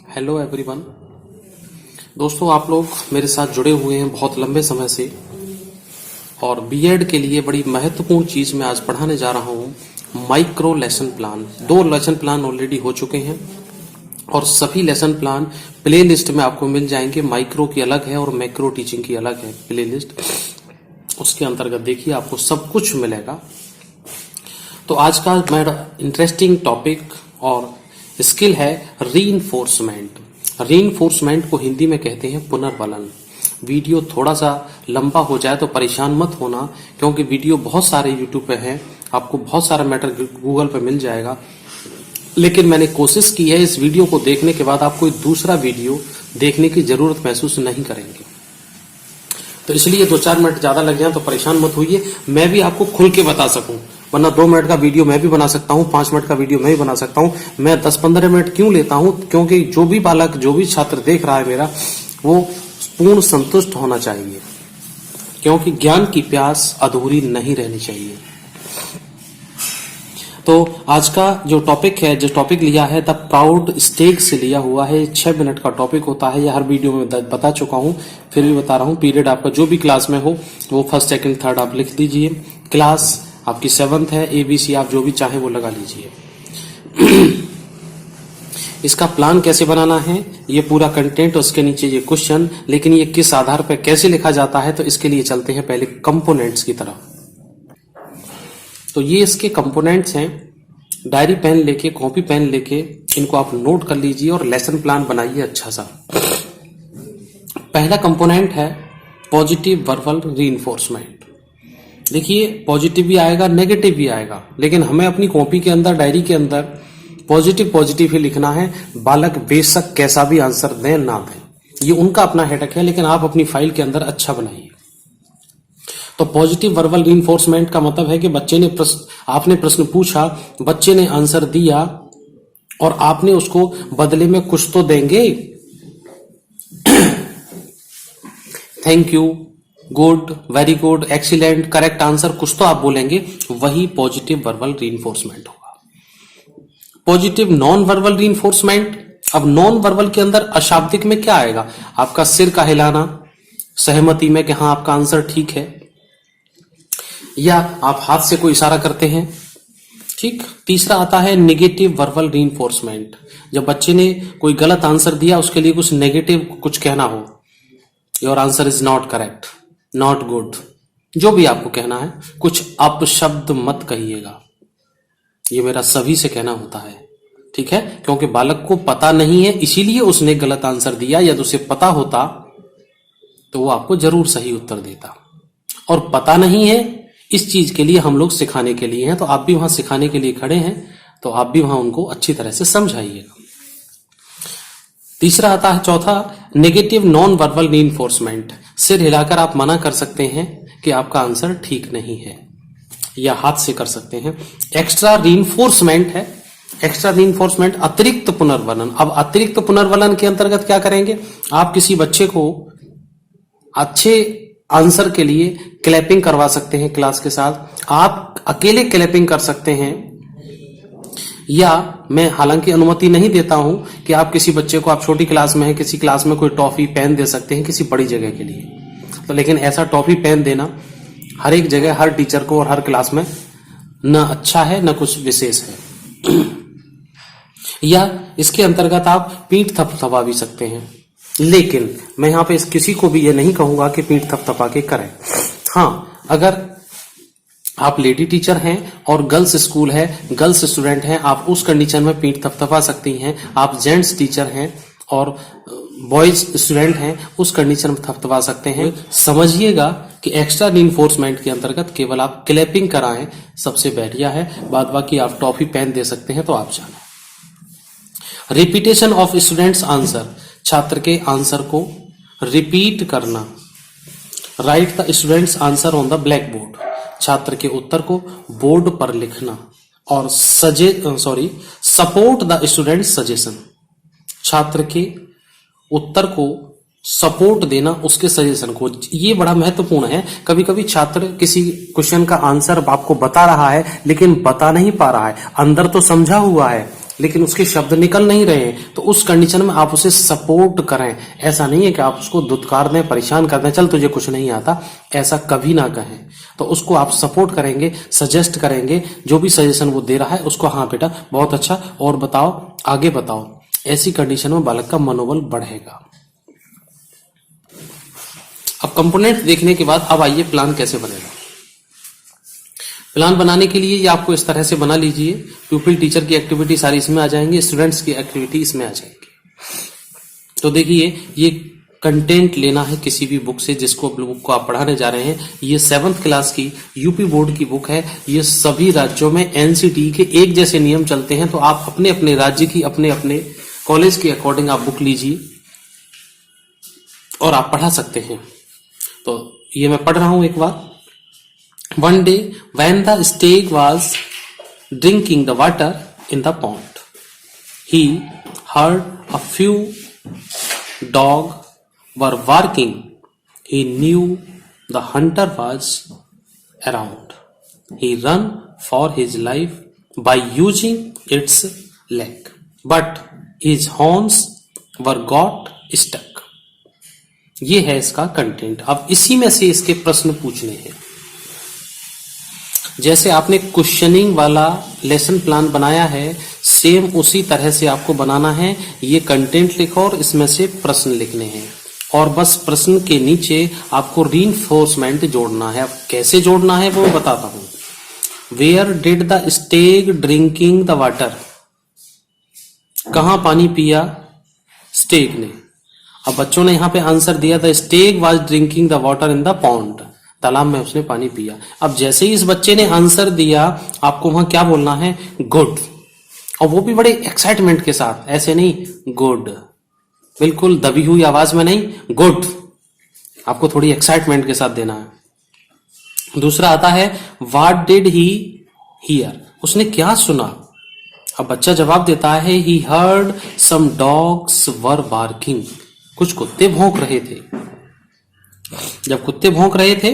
Hello everyone. दोस्तों, आप लोग मेरे साथ जुड़े हुए हैं बहुत लंबे समय से और बीएड के लिए बड़ी महत्वपूर्ण चीज मैं आज पढ़ाने जा रहा हूं, micro lesson plan. 2 lesson plan already हो चुके हैं और सभी लेसन प्लान प्ले लिस्ट में आपको मिल जाएंगे। माइक्रो की अलग है और मैक्रो टीचिंग की अलग है प्ले लिस्ट, उसके अंतर्गत देखिए आपको सब कुछ मिलेगा। तो आज का मेरा इंटरेस्टिंग टॉपिक और स्किल है रीइंफोर्समेंट। रीइंफोर्समेंट को हिंदी में कहते हैं पुनर्बलन। वीडियो थोड़ा सा लंबा हो जाए तो परेशान मत होना, क्योंकि वीडियो बहुत सारे यूट्यूब पे हैं, आपको बहुत सारा मैटर गूगल पे मिल जाएगा। लेकिन मैंने कोशिश की है इस वीडियो को देखने के बाद आप कोई दूसरा वीडियो देखने की जरूरत महसूस नहीं करेंगे। तो इसलिए 2-4 मिनट ज्यादा लग जाए तो परेशान मत होइए, मैं भी आपको खुल के बता सकूं। वरना 2 मिनट का वीडियो मैं भी बना सकता हूं, 5 मिनट का वीडियो मैं भी बना सकता हूं। मैं 10-15 मिनट क्यों लेता हूं? क्योंकि जो भी बालक, जो भी छात्र देख रहा है मेरा, वो पूर्ण संतुष्ट होना चाहिए, क्योंकि ज्ञान की प्यास अधूरी नहीं रहनी चाहिए। तो आज का जो टॉपिक है, जो टॉपिक लिया है द प्राउड स्टेग से लिया हुआ है। 6 मिनट का टॉपिक होता है, यह हर वीडियो में बता चुका हूं, फिर भी बता रहा हूं। पीरियड आपका जो भी क्लास में हो वो 1st, 2nd, 3rd आप लिख दीजिए। क्लास आपकी 7th है, ABC आप जो भी चाहे वो लगा लीजिए। इसका प्लान कैसे बनाना है, ये पूरा कंटेंट, उसके नीचे ये क्वेश्चन, लेकिन ये किस आधार पर कैसे लिखा जाता है, तो इसके लिए चलते हैं पहले कंपोनेंट्स की तरफ। तो ये इसके कंपोनेंट्स हैं। डायरी पेन लेके, कॉपी पेन लेके इनको आप नोट कर लीजिए और लेसन प्लान बनाइए अच्छा सा। पहला कंपोनेंट है पॉजिटिव वर्बल रीइंफोर्समेंट। देखिए, पॉजिटिव भी आएगा, नेगेटिव भी आएगा, लेकिन हमें अपनी कॉपी के अंदर, डायरी के अंदर पॉजिटिव ही लिखना है। बालक बेशक कैसा भी आंसर दें ना दें, ये उनका अपना हेडक है, लेकिन आप अपनी फाइल के अंदर अच्छा बनाइए। तो पॉजिटिव वर्बल रीइंफोर्समेंट का मतलब है कि आपने प्रश्न पूछा, बच्चे ने आंसर दिया और आपने उसको बदले में कुछ तो देंगे। Thank you, good, very good, excellent, correct answer, कुछ तो आप बोलेंगे, वही पॉजिटिव वर्बल रीइंफोर्समेंट होगा। Positive non verbal reinforcement. अब नॉन वर्बल के अंदर अशाब्दिक में क्या आएगा? आपका सिर का हिलाना सहमति में कि हाँ आपका आंसर ठीक है, या आप हाथ से कोई इशारा करते हैं, ठीक। तीसरा आता है नेगेटिव वर्बल रीइंफोर्समेंट। जब बच्चे ने कोई गलत आंसर दिया, उसके लिए कुछ नेगेटिव कुछ कहना हो, your answer is not correct, not good, जो भी आपको कहना है, कुछ अपशब्द मत कहिएगा। ये मेरा सभी से कहना होता है, ठीक है, क्योंकि बालक को पता नहीं है, इसीलिए उसने गलत आंसर दिया। यदि उसे पता होता तो वो आपको जरूर सही उत्तर देता, और पता नहीं है, इस चीज के लिए हम लोग सिखाने के लिए हैं। तो आप भी वहां सिखाने के लिए खड़े हैं, तो आप भी वहां उनको अच्छी तरह से समझाइएगा। तीसरा आता है, चौथा, नेगेटिव नॉन वर्बल रीइंफोर्समेंट। सिर हिलाकर आप मना कर सकते हैं कि आपका आंसर ठीक नहीं है, या हाथ से कर सकते हैं। एक्स्ट्रा रीइंफोर्समेंट है। एक्स्ट्रा रीइंफोर्समेंट अतिरिक्त पुनर्वलन। अब अतिरिक्त पुनर्वलन के अंतर्गत क्या करेंगे? आप किसी बच्चे को अच्छे आंसर के लिए क्लैपिंग करवा सकते हैं क्लास के साथ, आप अकेले क्लैपिंग कर सकते हैं, या मैं हालांकि अनुमति नहीं देता हूं कि आप किसी बच्चे को, आप छोटी क्लास में हैं, किसी क्लास में कोई टॉफी पेन दे सकते हैं किसी बड़ी जगह के लिए, तो लेकिन ऐसा टॉफी पेन देना हर एक जगह, हर टीचर को और हर क्लास में न अच्छा है न कुछ विशेष है। या इसके अंतर्गत आप पीठ थपथपा भी सकते हैं, लेकिन मैं यहां पे किसी को भी ये नहीं कहूंगा कि पीठ थपथपा के करें। हाँ, अगर आप लेडी टीचर हैं और गर्ल्स स्कूल है, गर्ल्स स्टूडेंट हैं, आप उस कंडीशन में पीठ थपथपा सकती हैं। आप जेंट्स टीचर हैं और बॉयज स्टूडेंट हैं, उस कंडीशन में थपथपा सकते हैं। समझिएगा कि एक्स्ट्रा रीइंफोर्समेंट के अंतर्गत केवल आप क्लैपिंग कराएं, सबसे बढ़िया है। बाद बाकी आप टॉफी पेन दे सकते हैं, तो आप जानें। Repetition of students answer. छात्र के आंसर को रिपीट करना। Right the students answer on the black board. छात्र के उत्तर को बोर्ड पर लिखना। और सपोर्ट द स्टूडेंट सजेशन। छात्र के उत्तर को सपोर्ट देना, उसके सजेशन को। ये बड़ा महत्वपूर्ण है। कभी कभी छात्र किसी क्वेश्चन का आंसर आपको बता रहा है, लेकिन बता नहीं पा रहा है, अंदर तो समझा हुआ है, लेकिन उसके शब्द निकल नहीं रहे हैं, तो उस कंडीशन में आप उसे सपोर्ट करें। ऐसा नहीं है कि आप उसको धुतकार दें, परेशान कर दें, चल तुझे कुछ नहीं आता, ऐसा कभी ना कहें। तो उसको आप सपोर्ट करेंगे, सजेस्ट करेंगे, जो भी सजेशन वो दे रहा है उसको, हाँ बेटा बहुत अच्छा, और बताओ, आगे बताओ। ऐसी कंडीशन में बालक का मनोबल बढ़ेगा। अब कंपोनेंट देखने के बाद अब आइए प्लान कैसे बनेगा। प्लान बनाने के लिए ये आपको इस तरह से बना लीजिए। प्यूपिल टीचर की एक्टिविटी सारी इसमें आ जाएंगी, स्टूडेंट्स की एक्टिविटी इसमें आ जाएंगी। तो देखिए, ये कंटेंट लेना है किसी भी बुक से जिसको बुक को आप पढ़ाने जा रहे हैं। ये 7th क्लास की यूपी बोर्ड की बुक है। ये सभी राज्यों में एनसीटी के एक जैसे नियम चलते हैं, तो आप अपने अपने राज्य की, अपने अपने कॉलेज के अकॉर्डिंग आप बुक लीजिए और आप पढ़ा सकते हैं। तो ये मैं पढ़ रहा हूं एक बार। One day, when the stag was drinking the water in the pond, he heard a few dogs were barking. He knew the hunter was around. He ran for his life by using its leg, but his horns were got stuck. ये है इसका content. अब इसी में से इसके प्रश्न पूछने हैं। जैसे आपने क्वेश्चनिंग वाला लेसन प्लान बनाया है, सेम उसी तरह से आपको बनाना है। ये कंटेंट लिखो और इसमें से प्रश्न लिखने हैं, और बस प्रश्न के नीचे आपको रीइंफोर्समेंट जोड़ना है। अब कैसे जोड़ना है वो मैं बताता हूं। Where did the stag drinking the water? कहां पानी पिया स्टेग ने? अब बच्चों ने यहां पे आंसर दिया, the स्टेग was drinking the water in the pond, तालाब में उसने पानी पिया। अब जैसे ही इस बच्चे ने आंसर दिया, आपको वहां क्या बोलना है? गुड। और वो भी बड़े एक्साइटमेंट के साथ, ऐसे नहीं गुड, बिल्कुल दबी हुई आवाज में नहीं, गुड। आपको थोड़ी एक्साइटमेंट के साथ देना है। दूसरा आता है व्हाट डिड ही हियर? उसने क्या सुना? अब बच्चा जवाब देता है he heard some dogs were barking, कुछ कुत्ते भौंक रहे थे। जब कुत्ते भौंक रहे थे,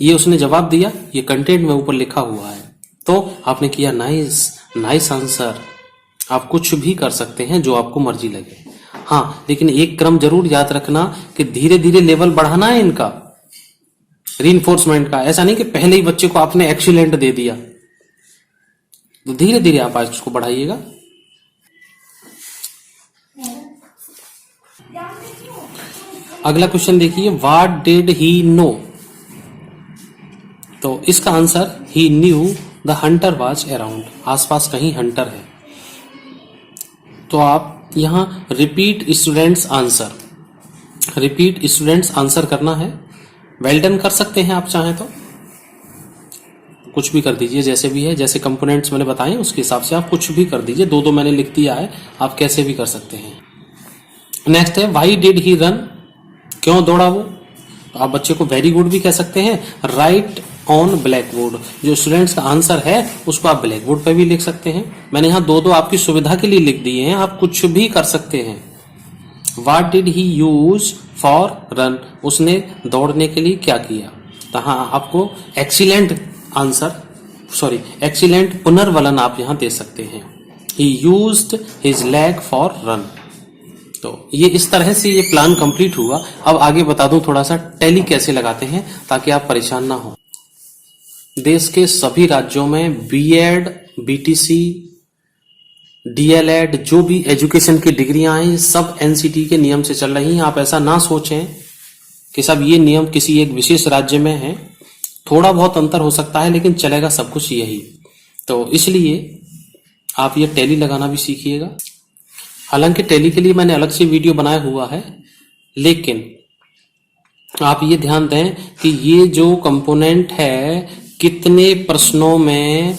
ये उसने जवाब दिया। ये कंटेंट में ऊपर लिखा हुआ है। तो आपने किया नाइस, नाइस आंसर। आप कुछ भी कर सकते हैं जो आपको मर्जी लगे। हाँ, लेकिन एक क्रम जरूर याद रखना कि धीरे धीरे लेवल बढ़ाना है इनका, रीइंफोर्समेंट का। ऐसा नहीं कि पहले ही बच्चे को आपने एक्सीलेंट दे दिया, तो धीरे धीरे आप आज उसको बढ़ाइएगा। अगला क्वेश्चन देखिए, व्हाट डिड ही नो? तो इसका answer he new the Hunter was around, आसपास कहीं हंटर है। तो आप यहां repeat students answer, repeat students answer करना है। वेल डन कर सकते हैं आप चाहें तो, कुछ भी कर दीजिए, जैसे भी है, जैसे कंपोनेंट्स मैंने बताए उसके हिसाब से आप कुछ भी कर दीजिए। दो मैंने लिख दिया है, आप कैसे भी कर सकते हैं। नेक्स्ट है व्हाई डिड ही रन? क्यों दौड़ा वो? तो आप बच्चे को वेरी गुड भी कह सकते हैं। राइट ऑन ब्लैक बोर्ड, जो स्टूडेंट्स का आंसर है उसको आप ब्लैक बोर्ड पे भी लिख सकते हैं। मैंने यहाँ दो आपकी सुविधा के लिए लिख दिए हैं, आप कुछ भी कर सकते हैं। What did he use for run? उसने दौड़ने के लिए क्या किया? तो हाँ, आपको एक्सीलेंट आंसर, सॉरी एक्सीलेंट पुनर्वलन आप यहां दे सकते हैं। ही used his leg for run. तो ये इस तरह से ये प्लान कंप्लीट हुआ। अब आगे बता दूं थोड़ा सा टैली कैसे लगाते हैं ताकि आप परेशान ना हो। देश के सभी राज्यों में बीएड, बीटीसी, डीएलएड, जो भी एजुकेशन की डिग्रियां हैं सब एनसीटी के नियम से चल रही हैं। आप ऐसा ना सोचें कि सब ये नियम किसी एक विशेष राज्य में है। थोड़ा बहुत अंतर हो सकता है, लेकिन चलेगा सब कुछ यही। तो इसलिए आप ये टैली लगाना भी सीखिएगा। हालांकि टैली के लिए मैंने अलग से वीडियो बनाया हुआ है, लेकिन आप ये ध्यान दें कि ये जो कंपोनेंट है कितने प्रश्नों में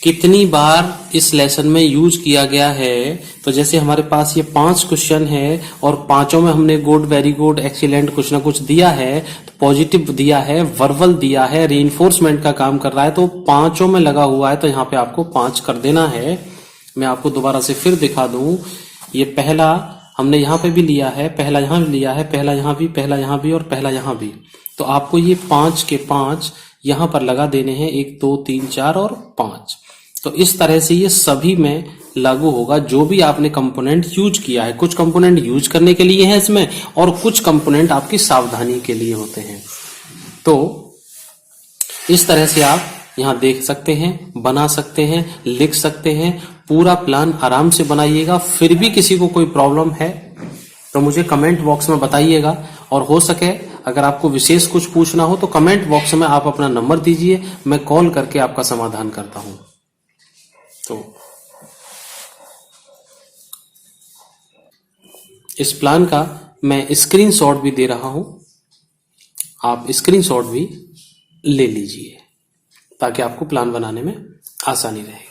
कितनी बार इस लेसन में यूज किया गया है। तो जैसे हमारे पास ये 5 क्वेश्चन है और पांचों में हमने गुड, वेरी गुड, एक्सीलेंट कुछ ना कुछ दिया है। तो पॉजिटिव दिया है, वर्बल दिया है, रीइंफोर्समेंट का काम कर रहा है, तो पांचों में लगा हुआ है। तो यहाँ पे आपको 5 कर देना है। मैं आपको दोबारा से फिर दिखा दूं। ये पहला हमने यहाँ पे भी लिया है, पहला यहाँ भी लिया है, पहला यहाँ भी, पहला यहाँ भी और पहला यहाँ भी। तो आपको ये 5 के 5 यहाँ पर लगा देने हैं, 1 2 3 4 और 5। तो इस तरह से ये सभी में लागू होगा, जो भी आपने कंपोनेंट यूज किया है। कुछ कंपोनेंट यूज करने के लिए है इसमें, और कुछ कंपोनेंट आपकी सावधानी के लिए होते हैं। तो इस तरह से आप यहां देख सकते हैं, बना सकते हैं, लिख सकते हैं। पूरा प्लान आराम से बनाइएगा। फिर भी किसी को कोई प्रॉब्लम है तो मुझे कमेंट बॉक्स में बताइएगा, और हो सके अगर आपको विशेष कुछ पूछना हो तो कमेंट बॉक्स में आप अपना नंबर दीजिए, मैं कॉल करके आपका समाधान करता हूं। तो इस प्लान का मैं स्क्रीनशॉट भी दे रहा हूं, आप स्क्रीनशॉट भी ले लीजिए ताकि आपको प्लान बनाने में आसानी रहे।